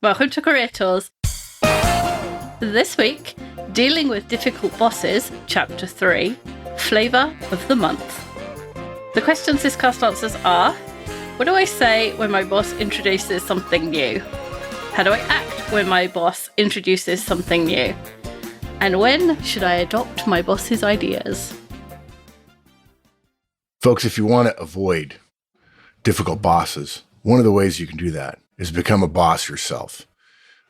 Welcome to Career Tours. This week, Dealing with Difficult Bosses, Chapter 3, Flavour of the Month. The questions this cast answers are: what do I say when my boss introduces something new? How do I act when my boss introduces something new? And when should I adopt my boss's ideas? Folks, if you want to avoid difficult bosses, one of the ways you can do that is become a boss yourself.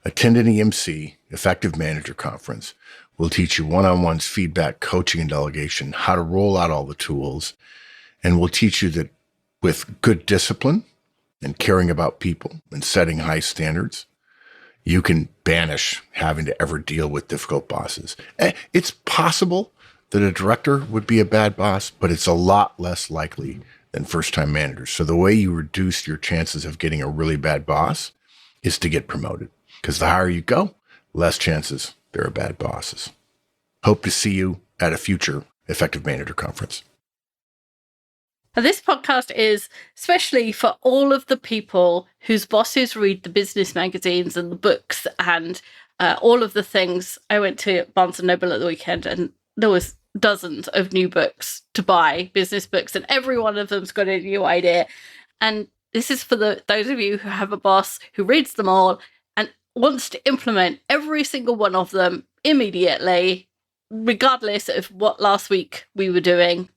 Attend an EMC, Effective Manager Conference. We'll teach you one-on-ones, feedback, coaching, and delegation, how to roll out all the tools. And we'll teach you that with good discipline and caring about people and setting high standards, you can banish having to ever deal with difficult bosses. It's possible that a director would be a bad boss, but it's a lot less likely than first-time managers. So the way you reduce your chances of getting a really bad boss is to get promoted. Because the higher you go, less chances there are bad bosses. Hope to see you at a future Effective Manager Conference. This podcast is especially for all of the people whose bosses read the business magazines and the books and all of the things. I went to Barnes & Noble at the weekend and there was dozens of new books to buy, business books, and every one of them's got a new idea. And this is for those of you who have a boss who reads them all and wants to implement every single one of them immediately, regardless of what last week we were doing.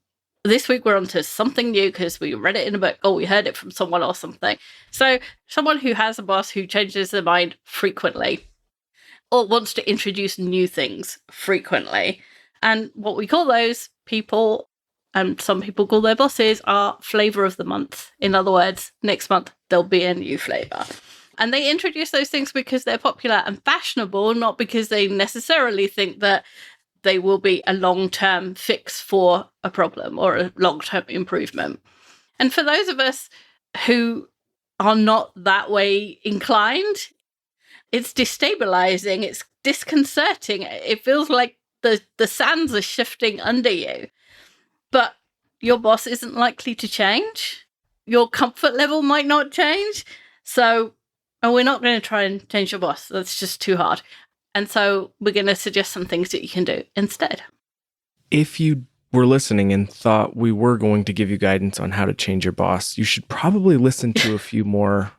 This week we're on to something new because we read it in a book or we heard it from someone or something. So someone who has a boss who changes their mind frequently or wants to introduce new things frequently. And what we call those people, and some people call their bosses, are flavour of the month. In other words, next month there'll be a new flavour. And they introduce those things because they're popular and fashionable, not because they necessarily think that they will be a long-term fix for a problem or a long-term improvement. And for those of us who are not that way inclined, it's destabilizing, it's disconcerting. It feels like the sands are shifting under you. But your boss isn't likely to change. Your comfort level might not change. So we're not going to try and change your boss. That's just too hard. And so we're going to suggest some things that you can do instead. If you were listening and thought we were going to give you guidance on how to change your boss, you should probably listen to a few more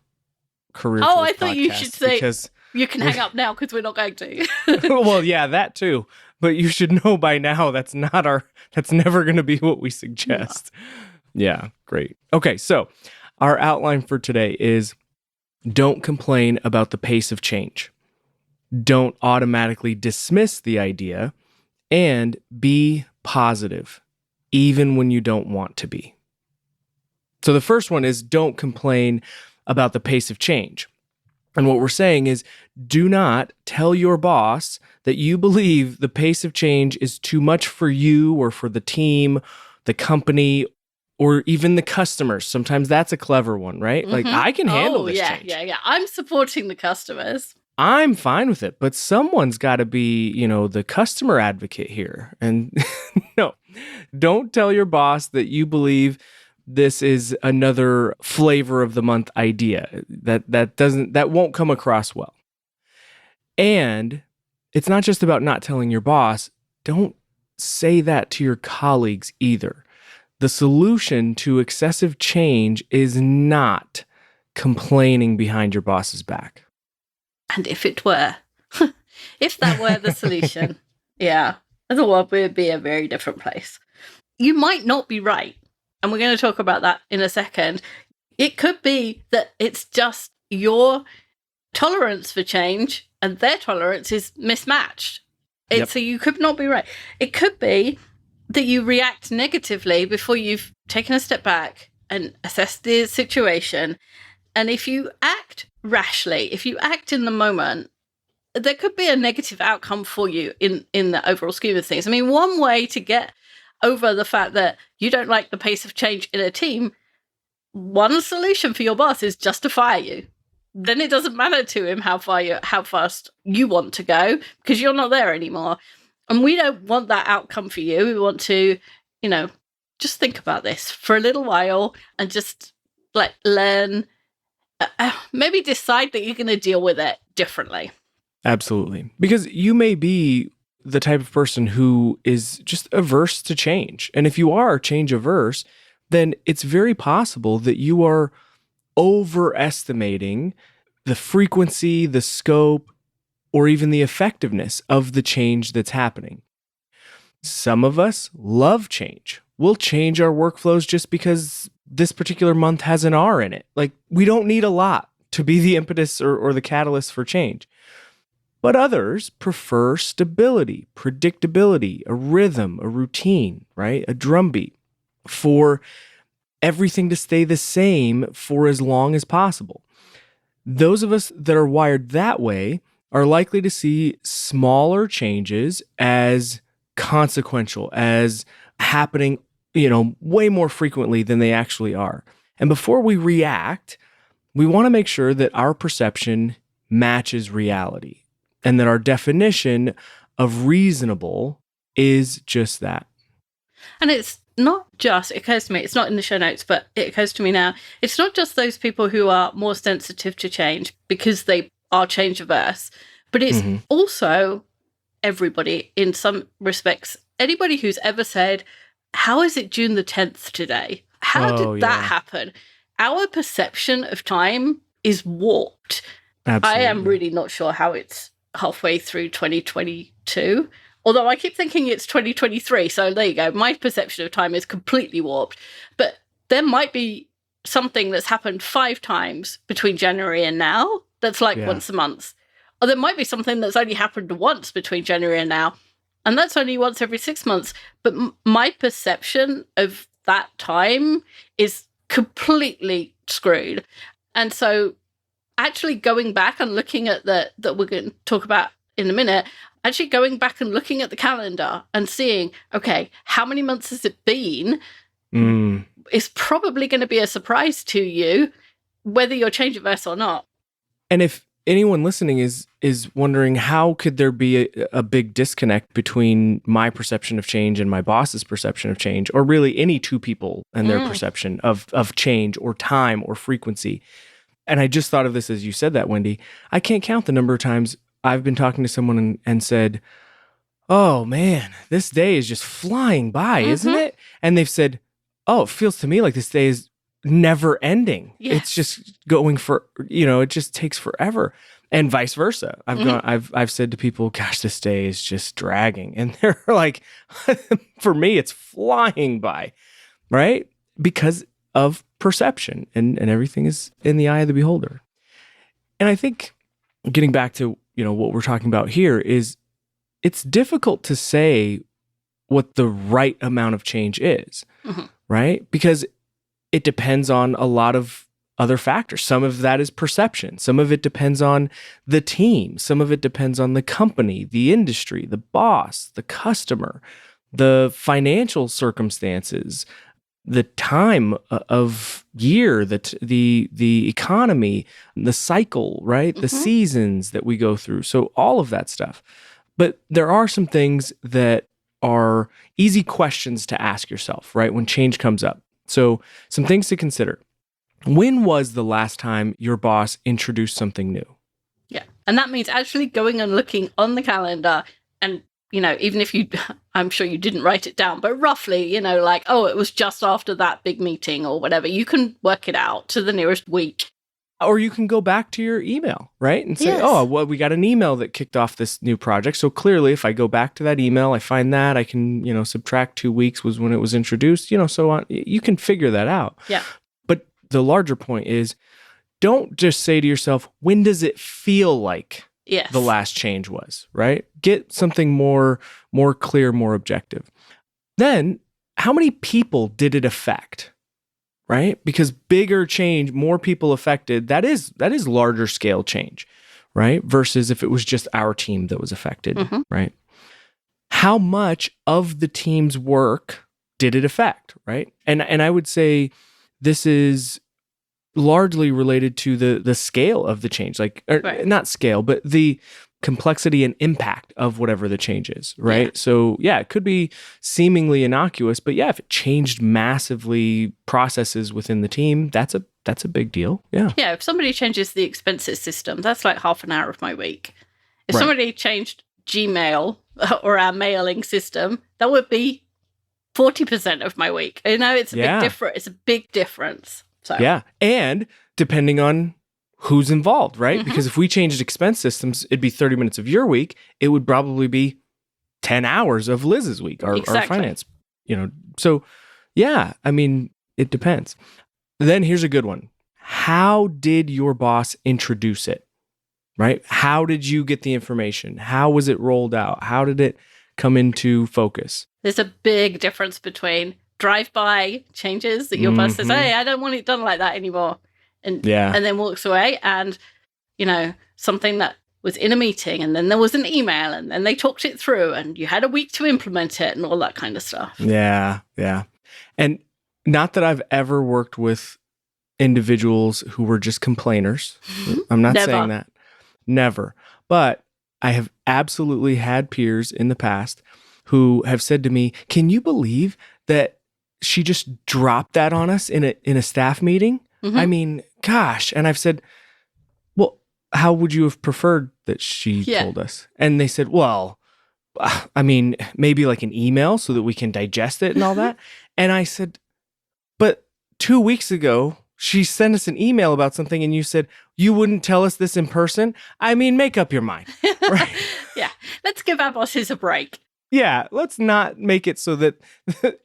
Career Tours I thought you should say, you can hang up now because we're not going to. Well, yeah, that too. But you should know by now that's never going to be what we suggest. No. Yeah, great. Okay, so our outline for today is: don't complain about the pace of change. Don't automatically dismiss the idea, and be positive, even when you don't want to be. So the first one is don't complain about the pace of change. And what we're saying is, do not tell your boss that you believe the pace of change is too much for you or for the team, the company, or even the customers. Sometimes that's a clever one, right? Mm-hmm. Like, I can handle this change. Yeah. I'm supporting the customers. I'm fine with it, but someone's got to be, the customer advocate here. And no, don't tell your boss that you believe this is another flavor of the month idea. That won't come across well. And it's not just about not telling your boss. Don't say that to your colleagues either. The solution to excessive change is not complaining behind your boss's back. And if it were, if that were the solution, yeah, the world would be a very different place. You might not be right. And we're going to talk about that in a second. It could be that it's just your tolerance for change and their tolerance is mismatched. So you could not be right. It could be that you react negatively before you've taken a step back and assessed the situation. And if you act rashly, if you act in the moment, there could be a negative outcome for you in the overall scheme of things. I mean, one way to get over the fact that you don't like the pace of change in a team, one solution for your boss is just to fire you. Then it doesn't matter to him how fast you want to go because you're not there anymore. And we don't want that outcome for you. We want to, just think about this for a little while and just learn, maybe decide that you're going to deal with it. differently. Absolutely. Because you may be the type of person who is just averse to change. And if you are change averse, then it's very possible that you are overestimating the frequency, the scope, or even the effectiveness of the change that's happening. Some of us love change. We'll change our workflows just because this particular month has an R in it. Like, we don't need a lot to be the impetus or the catalyst for change. But others prefer stability, predictability, a rhythm, a routine, right? A drumbeat for everything to stay the same for as long as possible. Those of us that are wired that way are likely to see smaller changes as consequential, as happening, way more frequently than they actually are. And before we react, we want to make sure that our perception matches reality and that our definition of reasonable is just that. And it's not just, it occurs to me, it's not in the show notes, but it occurs to me now, it's not just those people who are more sensitive to change because they are change averse, but it's also everybody in some respects. Anybody who's ever said, how is it June the 10th today? How did that happen? Our perception of time is warped. Absolutely. I am really not sure how it's halfway through 2022. Although I keep thinking it's 2023. So there you go. My perception of time is completely warped. But there might be something that's happened 5 times between January and now that's like once a month. Or there might be something that's only happened once between January and now, and that's only once every 6 months. But my perception of that time is completely screwed. And so actually going back and looking at that we're going to talk about in a minute, actually going back and looking at the calendar and seeing, okay, how many months has it been is probably going to be a surprise to you, whether you're change averse or not. And if anyone listening is wondering how could there be a big disconnect between my perception of change and my boss's perception of change, or really any two people and their perception of change or time or frequency. And I just thought of this as you said that, Wendy. I can't count the number of times I've been talking to someone and said, oh man, this day is just flying by, isn't it? And they've said, oh, it feels to me like this day is never ending. Yes. It's just going for, it just takes forever. And vice versa. I've said to people, gosh, this day is just dragging. And they're like, for me, it's flying by, right? Because of perception and everything is in the eye of the beholder. And I think getting back to, what we're talking about here is it's difficult to say what the right amount of change is, right? Because it depends on a lot of other factors. Some of that is perception. Some of it depends on the team. Some of it depends on the company, the industry, the boss, the customer, the financial circumstances, the time of year, the economy, the cycle, right? The seasons that we go through. So all of that stuff. But there are some things that are easy questions to ask yourself, right? When change comes up. So some things to consider. When was the last time your boss introduced something new? Yeah. And that means actually going and looking on the calendar and, even if I'm sure you didn't write it down, but roughly, like, oh, it was just after that big meeting or whatever. You can work it out to the nearest week. Or you can go back to your email, right? And say, we got an email that kicked off this new project. So clearly, if I go back to that email, I find that I can, subtract 2 weeks was when it was introduced, so on. You can figure that out. Yeah. But the larger point is, don't just say to yourself, when does it feel like the last change was, right? Get something more clear, more objective. Then, how many people did it affect? Right? Because bigger change, more people affected, that is larger scale change, right? Versus if it was just our team that was affected, right? How much of the team's work did it affect, right? And I would say this is largely related to the scale of the change, not scale, but the complexity and impact of whatever the change is, right? Yeah. So it could be seemingly innocuous, but if it changed massively processes within the team, that's a that's a big deal. Yeah. Yeah, if somebody changes the expenses system, that's like half an hour of my week. If Right. somebody changed Gmail or our mailing system, that would be 40% of my week. It's a big difference. It's a big difference. So yeah. And depending on who's involved, right? Because if we changed expense systems, it'd be 30 minutes of your week. It would probably be 10 hours of Liz's week, our finance, So yeah, I mean, it depends. Then here's a good one. How did your boss introduce it? Right? How did you get the information? How was it rolled out? How did it come into focus? There's a big difference between drive-by changes that your boss says, hey, I don't want it done like that anymore. And then walks away, and, something that was in a meeting, and then there was an email, and then they talked it through, and you had a week to implement it and all that kind of stuff. Yeah, yeah. And not that I've ever worked with individuals who were just complainers. I'm not saying that. Never. But I have absolutely had peers in the past who have said to me, can you believe that she just dropped that on us in a staff meeting? I mean, gosh. And I've said, well, how would you have preferred that she told us? And they said, well, I mean, maybe like an email so that we can digest it and all that. And I said, but 2 weeks ago, she sent us an email about something and you said, you wouldn't tell us this in person? I mean, make up your mind. Right? Yeah. Let's give our bosses a break. Yeah. Let's not make it so that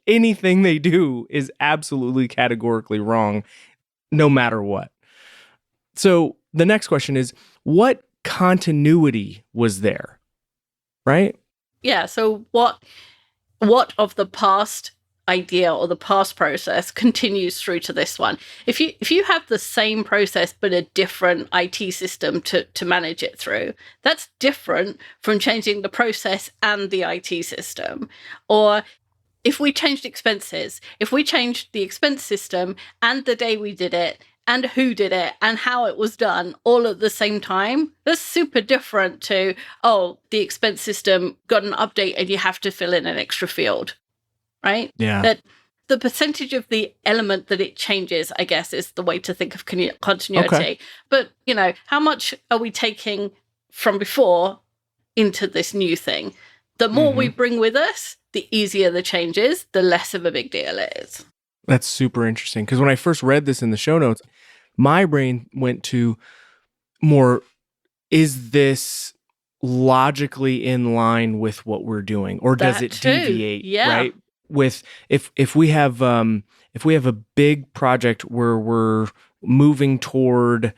anything they do is absolutely categorically wrong, no matter what. So the next question is, what continuity was there? Right? Yeah. So what of the past idea or the past process continues through to this one? If you have the same process but a different IT system to manage it through, that's different from changing the process and the IT system. Or if we changed expenses, if we changed the expense system and the day we did it and who did it and how it was done all at the same time, that's super different to, the expense system got an update and you have to fill in an extra field. Right? Yeah. That the percentage of the element that it changes, I guess, is the way to think of continuity. Okay. But, how much are we taking from before into this new thing? The more we bring with us, the easier the change is, the less of a big deal it is. That's super interesting. Because when I first read this in the show notes, my brain went to more, is this logically in line with what we're doing? Or does it deviate? Yeah. Right? With if we have a big project where we're moving toward,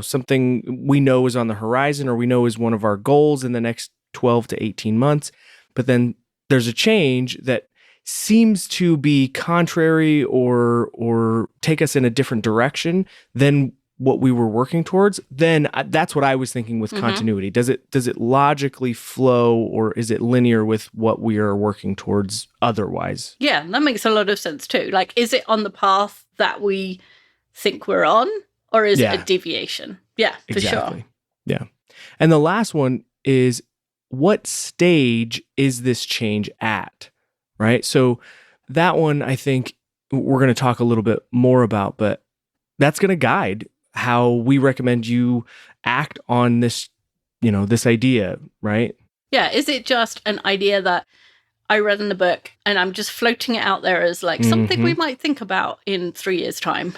something we know is on the horizon or we know is one of our goals in the next 12 to 18 months, but then there's a change that seems to be contrary or take us in a different direction than what we were working towards, then that's what I was thinking with continuity. Does it logically flow, or is it linear with what we are working towards otherwise? Yeah, that makes a lot of sense too. Like, is it on the path that we think we're on, or is it a deviation? Yeah, for sure. Yeah. And the last one is, what stage is this change at? Right? So that one, I think we're going to talk a little bit more about, but that's going to guide how we recommend you act on this, this idea, right? Yeah. Is it just an idea that I read in the book and I'm just floating it out there as like something we might think about in 3 years' time?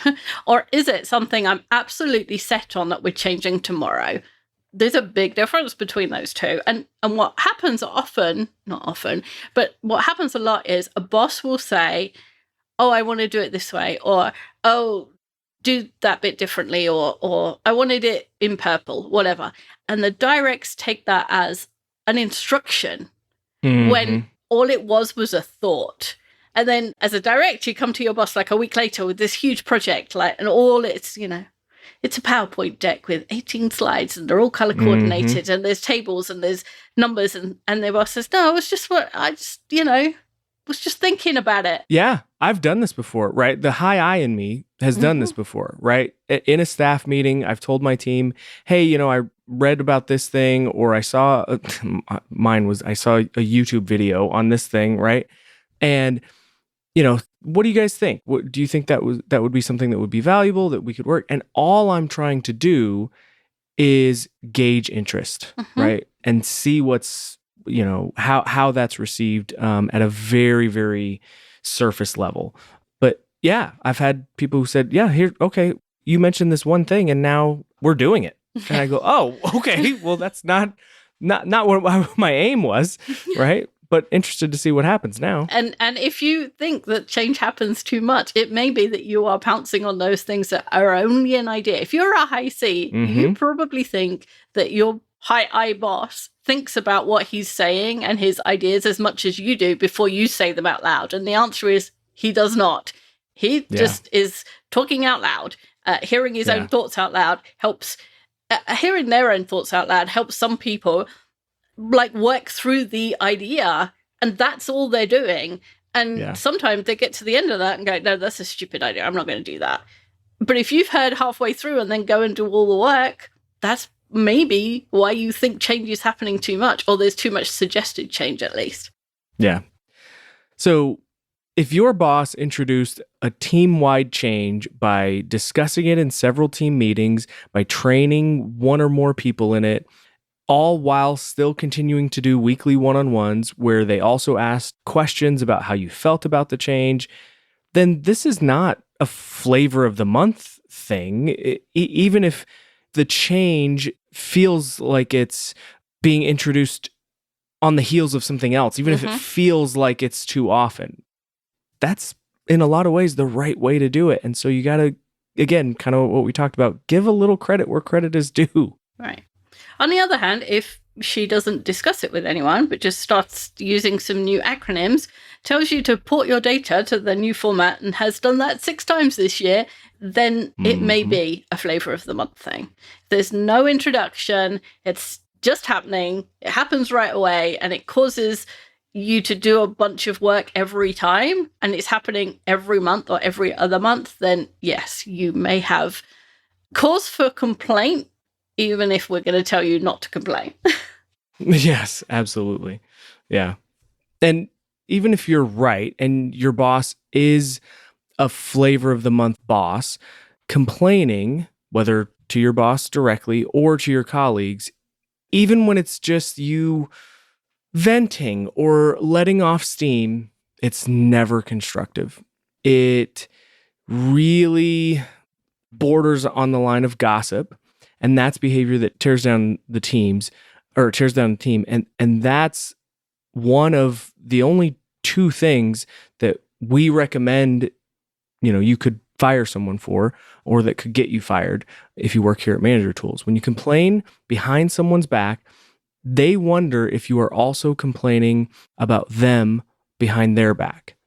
Or is it something I'm absolutely set on that we're changing tomorrow? There's a big difference between those two. And what happens not often, but what happens a lot is a boss will say, oh, I want to do it this way, or, oh, do that bit differently, or I wanted it in purple, whatever. And the directs take that as an instruction when all it was a thought. And then as a direct, you come to your boss like a week later with this huge project, and all it's, it's a PowerPoint deck with 18 slides and they're all color coordinated and there's tables and there's numbers, and their boss says, no, it's just was just thinking about it. Yeah, I've done this before, right? The high I in me has done this before, right? In a staff meeting, I've told my team, hey, I read about this thing, or I saw, I saw a YouTube video on this thing, right? And what do you guys think? What do you think that would be something that would be valuable, that we could work? And all I'm trying to do is gauge interest, right? And see what's, how that's received at a very, very surface level. But yeah, I've had people who said, yeah, here, okay, you mentioned this one thing and now we're doing it. And I go, oh, okay, well, that's not what my aim was, right? But interested to see what happens now. And if you think that change happens too much, it may be that you are pouncing on those things that are only an idea. If you're a high C, you probably think that your high I boss thinks about what he's saying and his ideas as much as you do before you say them out loud. And the answer is he does not. He just is talking out loud. Hearing his own thoughts out loud helps. Hearing their own thoughts out loud helps some people work through the idea, and that's all they're doing. And sometimes they get to the end of that and go, no, that's a stupid idea, I'm not going to do that. But if you've heard halfway through and then go and do all the work, that's maybe why you think change is happening too much, or there's too much suggested change at least. Yeah. So if your boss introduced a team-wide change by discussing it in several team meetings, by training one or more people in it, all while still continuing to do weekly one-on-ones where they also asked questions about how you felt about the change, then this is not a flavor of the month thing. Even if the change feels like it's being introduced on the heels of something else, even if it feels like it's too often, that's in a lot of ways the right way to do it. And so you got to, again, kind of what we talked about, give a little credit where credit is due. Right. On the other hand, if she doesn't discuss it with anyone, but just starts using some new acronyms, tells you to port your data to the new format and has done that 6 times this year, then it may be a flavor of the month thing. There's no introduction. It's just happening. It happens right away, and it causes you to do a bunch of work every time, and it's happening every month or every other month, then yes, you may have cause for complaint, even if we're going to tell you not to complain. Yes, absolutely. Yeah. And even if you're right and your boss is a flavor of the month boss, complaining, whether to your boss directly or to your colleagues, even when it's just you venting or letting off steam, it's never constructive. It really borders on the line of gossip. And that's behavior that tears down the team. And that's one of the only 2 things that we recommend, you could fire someone for, or that could get you fired if you work here at Manager Tools. When you complain behind someone's back, they wonder if you are also complaining about them behind their back.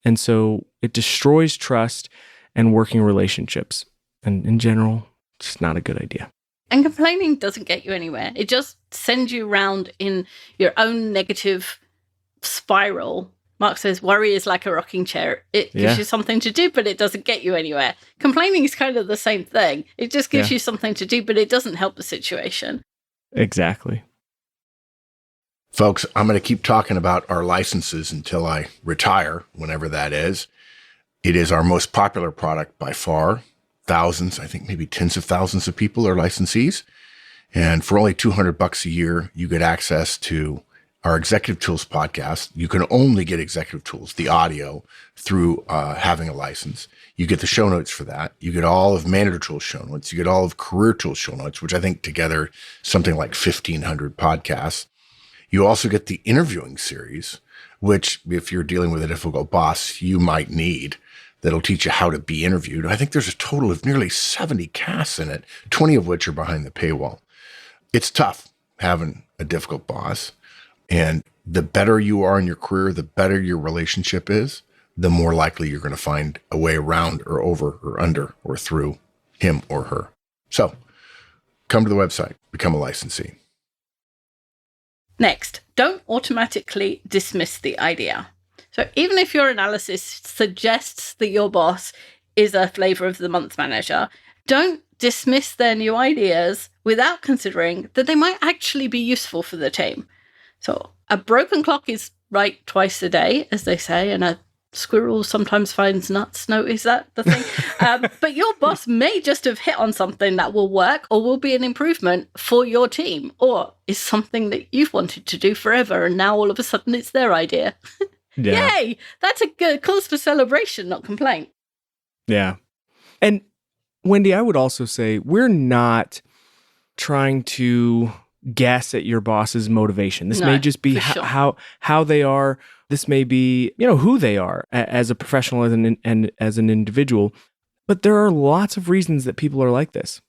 And so it destroys trust and working relationships. And in general, it's just not a good idea. And complaining doesn't get you anywhere. It just sends you around in your own negative spiral. Mark says, worry is like a rocking chair. It gives you something to do, but it doesn't get you anywhere. Complaining is kind of the same thing. It just gives you something to do, but it doesn't help the situation. Exactly. Folks, I'm going to keep talking about our licenses until I retire, whenever that is. It is our most popular product by far. Thousands, I think maybe tens of thousands of people are licensees. And for only $200 a year, you get access to our Executive Tools podcast. You can only get Executive Tools, the audio, through having a license. You get the show notes for that. You get all of Manager Tools show notes. You get all of Career Tools show notes, which I think together something like 1,500 podcasts. You also get the interviewing series, which if you're dealing with a difficult boss, you might need. That'll teach you how to be interviewed. I think there's a total of nearly 70 casts in it, 20 of which are behind the paywall. It's tough having a difficult boss. And the better you are in your career, the better your relationship is, the more likely you're going to find a way around or over or under or through him or her. So come to the website, become a licensee. Next, don't automatically dismiss the idea. So even if your analysis suggests that your boss is a flavor of the month manager, don't dismiss their new ideas without considering that they might actually be useful for the team. So a broken clock is right twice a day, as they say, and a Squirrel sometimes finds nuts. No, is that the thing? But your boss may just have hit on something that will work or will be an improvement for your team, or is something that you've wanted to do forever and now all of a sudden it's their idea. Yeah. Yay! That's a good cause for celebration, not complaint. Yeah. And Wendy, I would also say we're not trying to guess at your boss's motivation. This may just be how they are. This may be, who they are as a professional and as an individual. But there are lots of reasons that people are like this.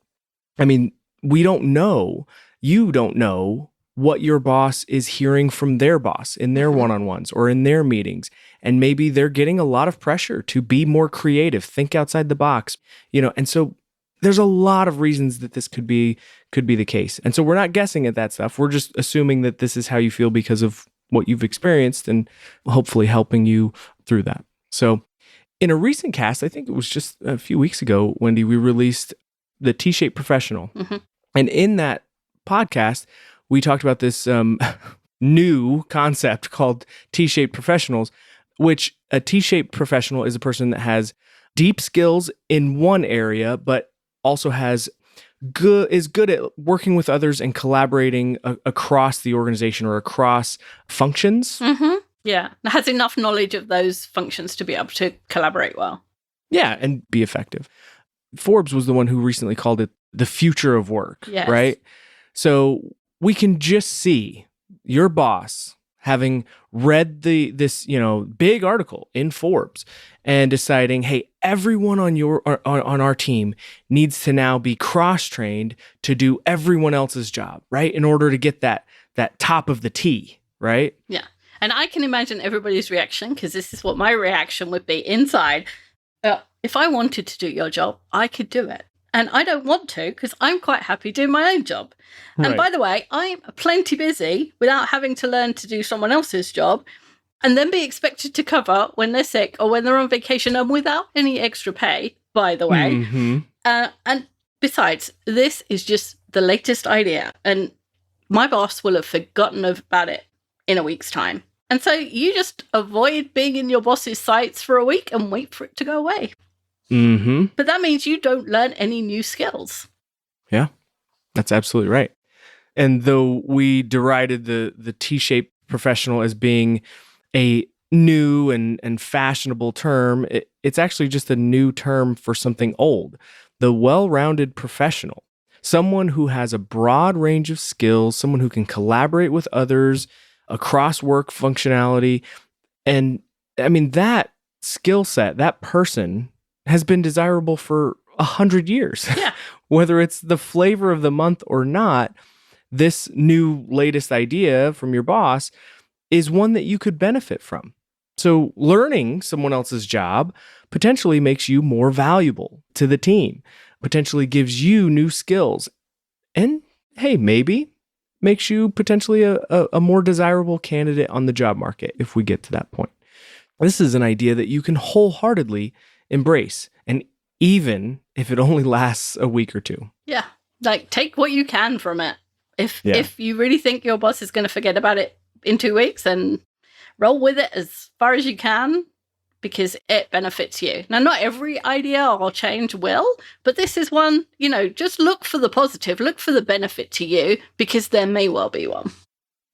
I mean, we don't know. You don't know what your boss is hearing from their boss in their one-on-ones or in their meetings. And maybe they're getting a lot of pressure to be more creative, think outside the box, and so there's a lot of reasons that this could be the case. And so we're not guessing at that stuff. We're just assuming that this is how you feel because of what you've experienced and hopefully helping you through that. So in a recent cast, I think it was just a few weeks ago, Wendy, we released the T-shaped professional. And in that podcast, we talked about this new concept called T-shaped professionals, which a T-shaped professional is a person that has deep skills in one area, but also is good at working with others and collaborating across the organization or across functions. Yeah, has enough knowledge of those functions to be able to collaborate well. Yeah, and be effective. Forbes was the one who recently called it the future of work, right? So we can just see your boss having read this big article in Forbes and deciding, hey, everyone on our team needs to now be cross-trained to do everyone else's job, right? In order to get that top of the T, right? Yeah. And I can imagine everybody's reaction, because this is what my reaction would be inside. If I wanted to do your job, I could do it. And I don't want to, because I'm quite happy doing my own job. And by the way, I'm plenty busy without having to learn to do someone else's job and then be expected to cover when they're sick or when they're on vacation and without any extra pay, by the way. And besides, this is just the latest idea. And my boss will have forgotten about it in a week's time. And so you just avoid being in your boss's sights for a week and wait for it to go away. But that means you don't learn any new skills. Yeah, that's absolutely right. And though we derided the T-shaped professional as being a new and fashionable term, it's actually just a new term for something old. The well-rounded professional, someone who has a broad range of skills, someone who can collaborate with others across work functionality. And I mean, that skill set, that person has been desirable for 100 years. Yeah. Whether it's the flavor of the month or not, this new latest idea from your boss is one that you could benefit from. So learning someone else's job potentially makes you more valuable to the team, potentially gives you new skills, and hey, maybe makes you potentially a more desirable candidate on the job market if we get to that point. This is an idea that you can wholeheartedly embrace, and even if it only lasts a week or two. Yeah, like take what you can from it. If you really think your boss is going to forget about it in 2 weeks, then roll with it as far as you can, because it benefits you. Now, not every idea or change will, but this is one, just look for the positive, look for the benefit to you, because there may well be one.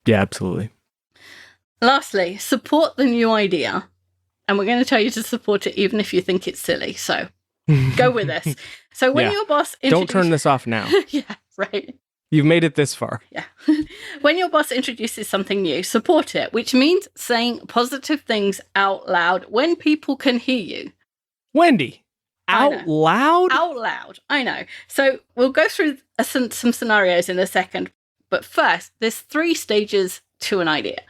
Yeah, absolutely. Lastly, support the new idea. And we're going to tell you to support it even if you think it's silly. So go with us. So when your boss Don't turn this off now. Yeah, right. You've made it this far. Yeah. When your boss introduces something new, support it, which means saying positive things out loud when people can hear you. Wendy, out loud? Out loud. I know. So we'll go through some scenarios in a second. But first, there's 3 stages to an idea.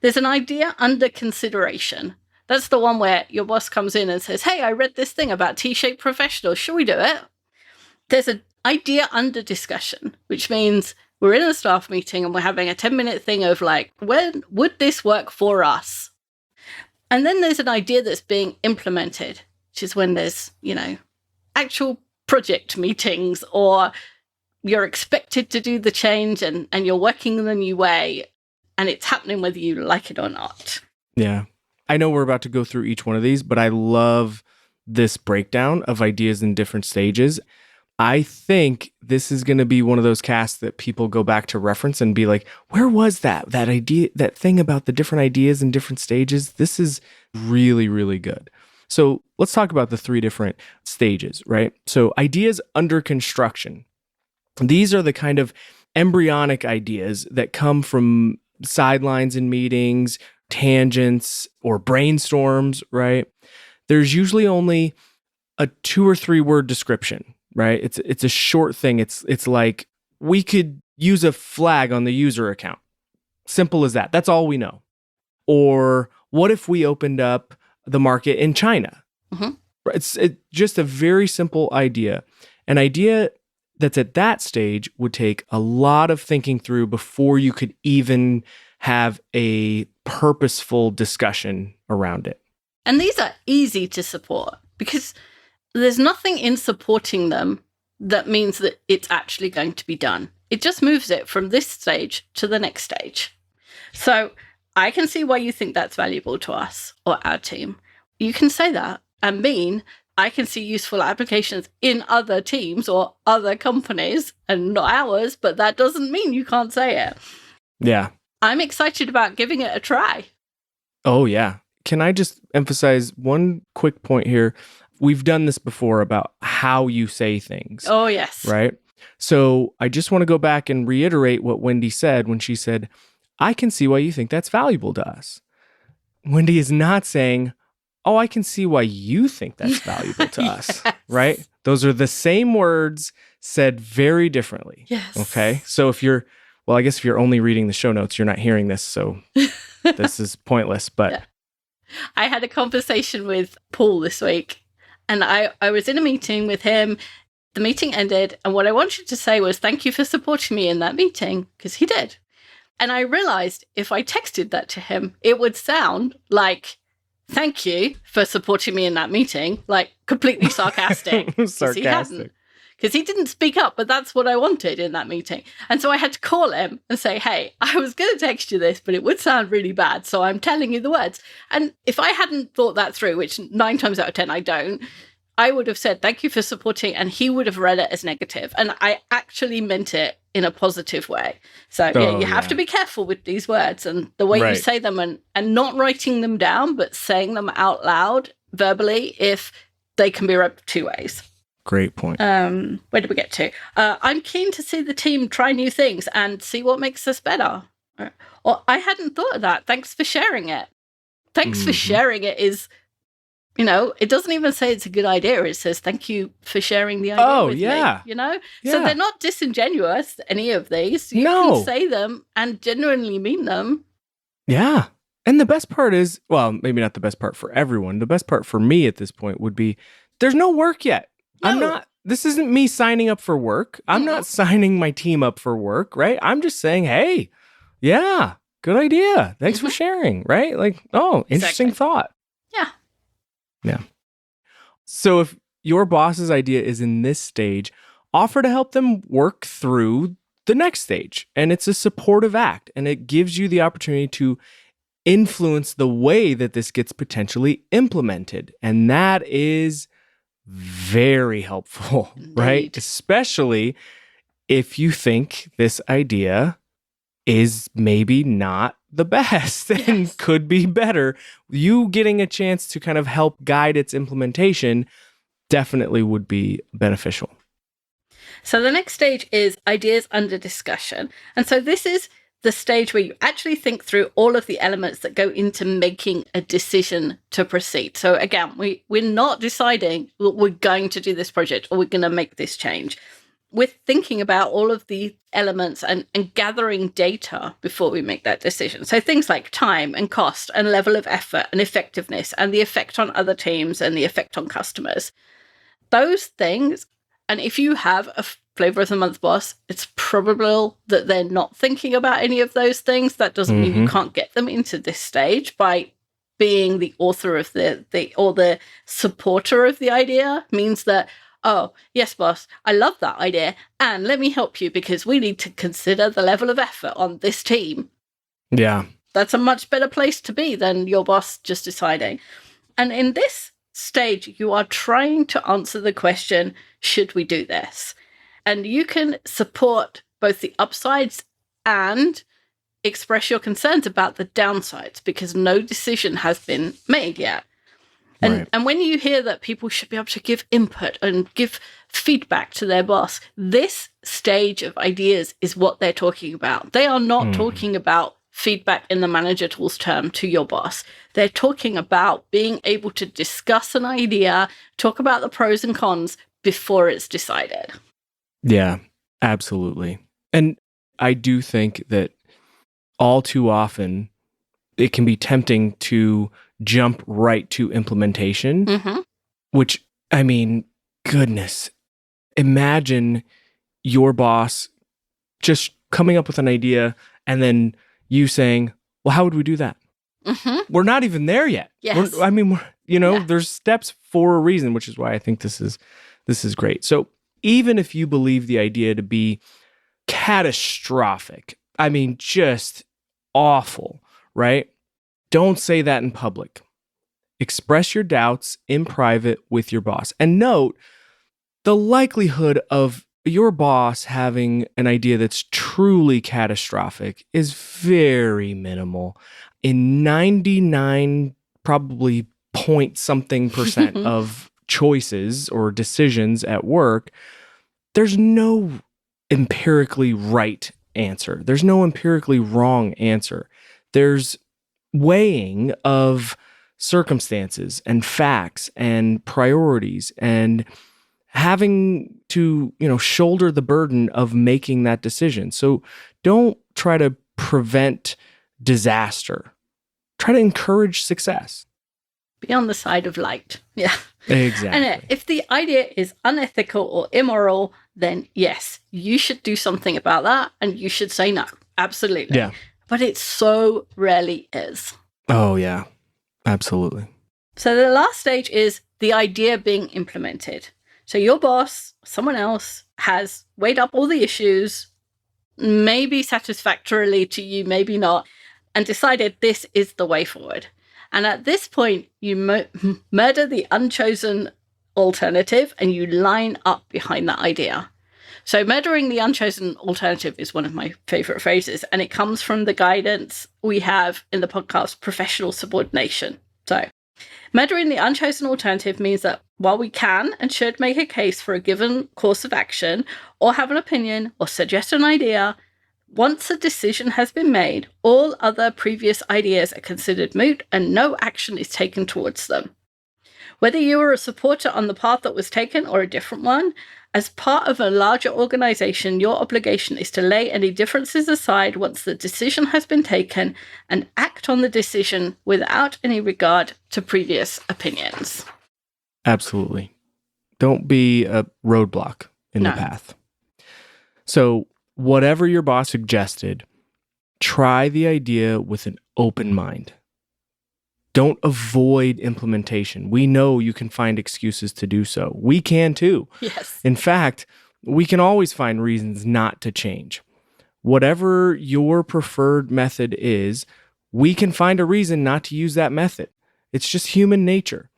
There's an idea under consideration. That's the one where your boss comes in and says, hey, I read this thing about T-shaped professionals. Should we do it? There's an idea under discussion, which means we're in a staff meeting and we're having a 10-minute thing of like, when would this work for us? And then there's an idea that's being implemented, which is when there's, actual project meetings, or you're expected to do the change and you're working the new way and it's happening whether you like it or not. Yeah. I know we're about to go through each one of these, but I love this breakdown of ideas in different stages. I think this is going to be one of those casts that people go back to reference and be like, where was that idea, that thing about the different ideas in different stages? This is really, really good. So let's talk about the 3 different stages, right? So ideas under construction. These are the kind of embryonic ideas that come from sidelines in meetings, tangents, or brainstorms, right? There's usually only a 2 or 3 word description, right? It's a short thing. It's like, we could use a flag on the user account. Simple as that. That's all we know. Or what if we opened up the market in China? Mm-hmm. It's just a very simple idea. An idea that's at that stage would take a lot of thinking through before you could even have a purposeful discussion around it. And these are easy to support because there's nothing in supporting them that means that it's actually going to be done. It just moves it from this stage to the next stage. So I can see why you think that's valuable to us or our team. You can say that and mean, I can see useful applications in other teams or other companies and not ours, but that doesn't mean you can't say it. Yeah. I'm excited about giving it a try. Oh, yeah. Can I just emphasize one quick point here? We've done this before about how you say things. Oh, yes. Right? So I just want to go back and reiterate what Wendy said when she said, I can see why you think that's valuable to us. Wendy is not saying, oh, I can see why you think that's valuable to us, right? Those are the same words said very differently. Yes. Okay. So if you're only reading the show notes, you're not hearing this. So this is pointless, but. Yeah. I had a conversation with Paul this week and I was in a meeting with him. The meeting ended. And what I wanted to say was, thank you for supporting me in that meeting, because he did. And I realized if I texted that to him, it would sound like, thank you for supporting me in that meeting, like completely sarcastic. Sarcastic. Because he didn't speak up, but that's what I wanted in that meeting. And so I had to call him and say, hey, I was going to text you this, but it would sound really bad. So I'm telling you the words. And if I hadn't thought that through, which 9 times out of 10 I don't, I would have said, thank you for supporting. And he would have read it as negative. And I actually meant it in a positive way. So you have to be careful with these words and the way you say them and not writing them down, but saying them out loud verbally if they can be read 2 ways. Great point. Where did we get to? I'm keen to see the team try new things and see what makes us better. Or I hadn't thought of that. Thanks for sharing it. Thanks for sharing it is, it doesn't even say it's a good idea. It says, thank you for sharing the idea with me. Yeah. So they're not disingenuous, any of these. You can say them and genuinely mean them. Yeah. And the best part is, well, maybe not the best part for everyone. The best part for me at this point would be, there's no work yet. No. This isn't me signing up for work. I'm not signing my team up for work, right? I'm just saying, hey, yeah, good idea. Thanks for sharing, right? Like, oh, interesting thought. Yeah. Yeah. So if your boss's idea is in this stage, offer to help them work through the next stage. And it's a supportive act. And it gives you the opportunity to influence the way that this gets potentially implemented. And that is very helpful, right? Especially if you think this idea is maybe not the best and could be better. You getting a chance to kind of help guide its implementation definitely would be beneficial. So the next stage is ideas under discussion. And so this is the stage where you actually think through all of the elements that go into making a decision to proceed. So again, we're not deciding we're going to do this project or we're going to make this change. We're thinking about all of the elements and gathering data before we make that decision. So things like time and cost and level of effort and effectiveness and the effect on other teams and the effect on customers. Those things, and if you have a flavor of the month boss, it's probable that they're not thinking about any of those things. That doesn't mean you can't get them into this stage by being the author of the supporter of the idea. Means that, oh, yes, boss, I love that idea. And let me help you because we need to consider the level of effort on this team. Yeah. That's a much better place to be than your boss just deciding. And in this stage, you are trying to answer the question, should we do this? And you can support both the upsides and express your concerns about the downsides because no decision has been made yet. And when you hear that people should be able to give input and give feedback to their boss, this stage of ideas is what they're talking about. They are not talking about feedback in the manager tools term to your boss. They're talking about being able to discuss an idea, talk about the pros and cons before it's decided. Yeah, absolutely. And I do think that all too often it can be tempting to jump right to implementation, which, I mean, goodness, imagine your boss just coming up with an idea and then you saying, well, how would we do that? We're not even there yet. Yes. There's steps for a reason, which is why I think this is great. So even if you believe the idea to be catastrophic, I mean, just awful, right? Don't say that in public. Express your doubts in private with your boss. And note, the likelihood of your boss having an idea that's truly catastrophic is very minimal. In 99, probably point something percent of choices or decisions at work, there's no empirically right answer. There's no empirically wrong answer. There's weighing of circumstances and facts and priorities and having to, shoulder the burden of making that decision. So don't try to prevent disaster. Try to encourage success. Be on the side of light. Yeah. Exactly. And if the idea is unethical or immoral, then yes, you should do something about that and you should say no. Absolutely. Yeah. But it so rarely is. Oh, yeah. Absolutely. So the last stage is the idea being implemented. So your boss, someone else, has weighed up all the issues, maybe satisfactorily to you, maybe not, and decided this is the way forward. And at this point, you murder the unchosen alternative and you line up behind that idea. So murdering the unchosen alternative is one of my favorite phrases, and it comes from the guidance we have in the podcast, Professional Subordination. So murdering the unchosen alternative means that while we can and should make a case for a given course of action or have an opinion or suggest an idea, once a decision has been made, all other previous ideas are considered moot and no action is taken towards them. Whether you are a supporter on the path that was taken or a different one, as part of a larger organization, your obligation is to lay any differences aside once the decision has been taken and act on the decision without any regard to previous opinions. Absolutely. Don't be a roadblock in the path. So whatever your boss suggested, try the idea with an open mind. Don't avoid implementation. We know you can find excuses to do so. We can too. Yes. In fact, we can always find reasons not to change. Whatever your preferred method is, we can find a reason not to use that method. It's just human nature.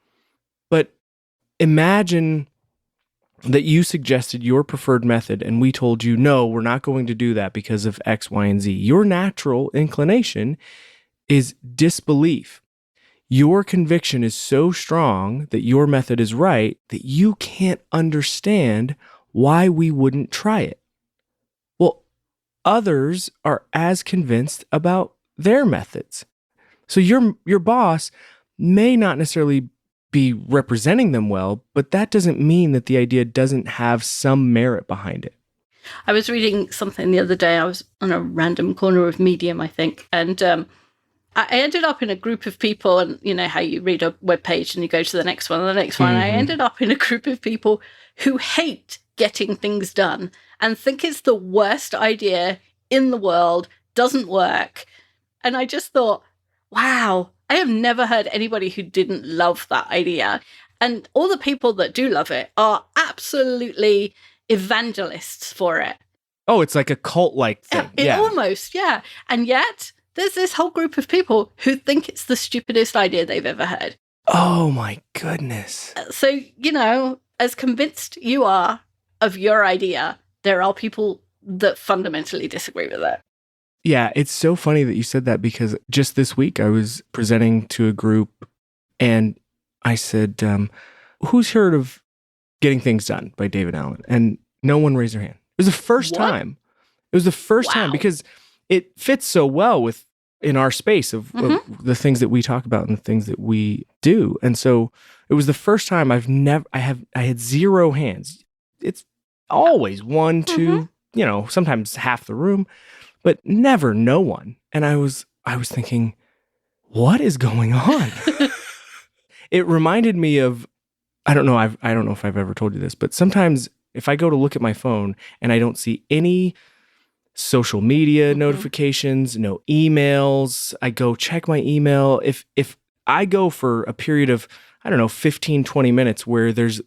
But imagine that you suggested your preferred method and we told you, no, we're not going to do that because of X, Y, and Z. Your natural inclination is disbelief. Your conviction is so strong that your method is right that you can't understand why we wouldn't try it. Well, others are as convinced about their methods. So your boss may not necessarily be representing them well, but that doesn't mean that the idea doesn't have some merit behind it. I was reading something the other day. I was on a random corner of Medium, I think, and I ended up in a group of people, and you know how you read a web page and you go to the next one and the next one. I ended up in a group of people who hate getting things done and think it's the worst idea in the world, doesn't work. And I just thought, wow, I have never heard anybody who didn't love that idea. And all the people that do love it are absolutely evangelists for it. Oh, it's like a cult-like thing. Almost, yeah. And yet there's this whole group of people who think it's the stupidest idea they've ever heard. Oh my goodness. So, as convinced you are of your idea, there are people that fundamentally disagree with it. Yeah, it's so funny that you said that, because just this week I was presenting to a group and I said, who's heard of Getting Things Done by David Allen? And no one raised their hand. It was the first time. It was the first time, because it fits so well in our space of the things that we talk about and the things that we do. And so it was the first time I had zero hands. It's always one, two, sometimes half the room, but never no one. And I was thinking, what is going on? It reminded me of, I don't know if I've ever told you this, but sometimes if I go to look at my phone and I don't see any social media notifications, no emails, I go check my email. If I go for a period of, 15, 20 minutes where there's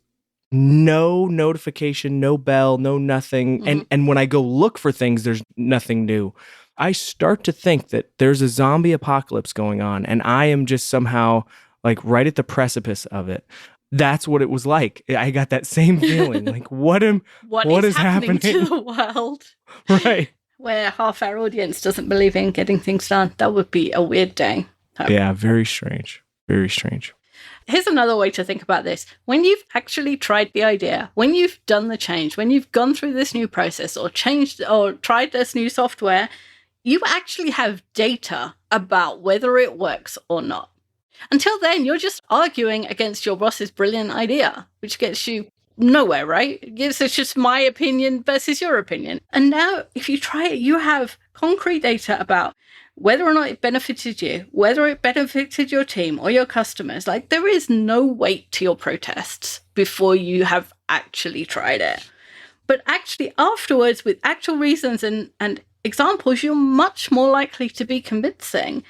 no notification, no bell, no nothing, and when I go look for things, there's nothing new, I start to think that there's a zombie apocalypse going on and I am just somehow like right at the precipice of it. That's what it was like. I got that same feeling. Like, what is happening to the world? Right. Where half our audience doesn't believe in getting things done. That would be a weird day. Yeah, very strange. Very strange. Here's another way to think about this. When you've actually tried the idea, when you've done the change, when you've gone through this new process or changed or tried this new software, you actually have data about whether it works or not. Until then, you're just arguing against your boss's brilliant idea, which gets you nowhere, right? It's just my opinion versus your opinion. And now, if you try it, you have concrete data about whether or not it benefited you, whether it benefited your team or your customers. Like, there is no weight to your protests before you have actually tried it. But actually, afterwards, with actual reasons and examples, you're much more likely to be convincing.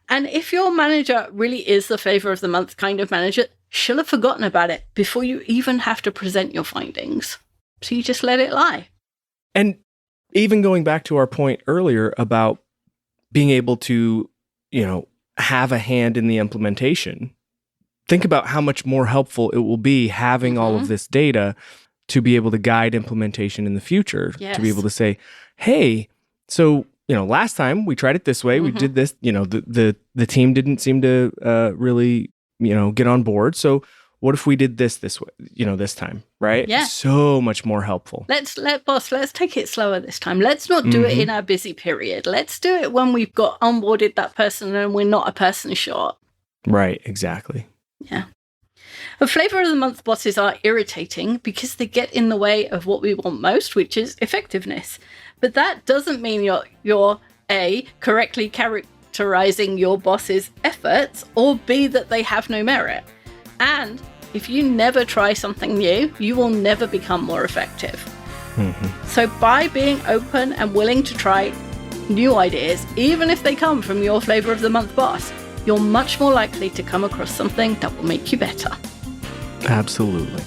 And if your manager really is the flavor of the month kind of manager, she'll have forgotten about it before you even have to present your findings. So you just let it lie. And even going back to our point earlier about being able to, have a hand in the implementation, think about how much more helpful it will be having all of this data to be able to guide implementation in the future, to be able to say, hey, so last time we tried it this way, we did this, the team didn't seem to really, get on board. So what if we did this way, this time, right? Yeah. So much more helpful. Let's take it slower this time. Let's not do it in our busy period. Let's do it when we've got onboarded that person and we're not a person short. Right, exactly. Yeah. The flavor of the month bosses are irritating because they get in the way of what we want most, which is effectiveness. But that doesn't mean you're A, correctly characterizing your boss's efforts, or B, that they have no merit. And if you never try something new, you will never become more effective. So by being open and willing to try new ideas, even if they come from your flavor of the month boss, you're much more likely to come across something that will make you better. Absolutely.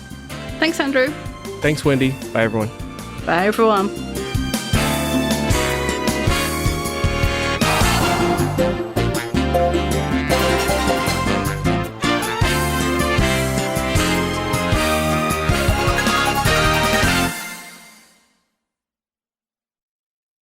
Thanks, Andrew. Thanks, Wendy. Bye, everyone. Bye, everyone.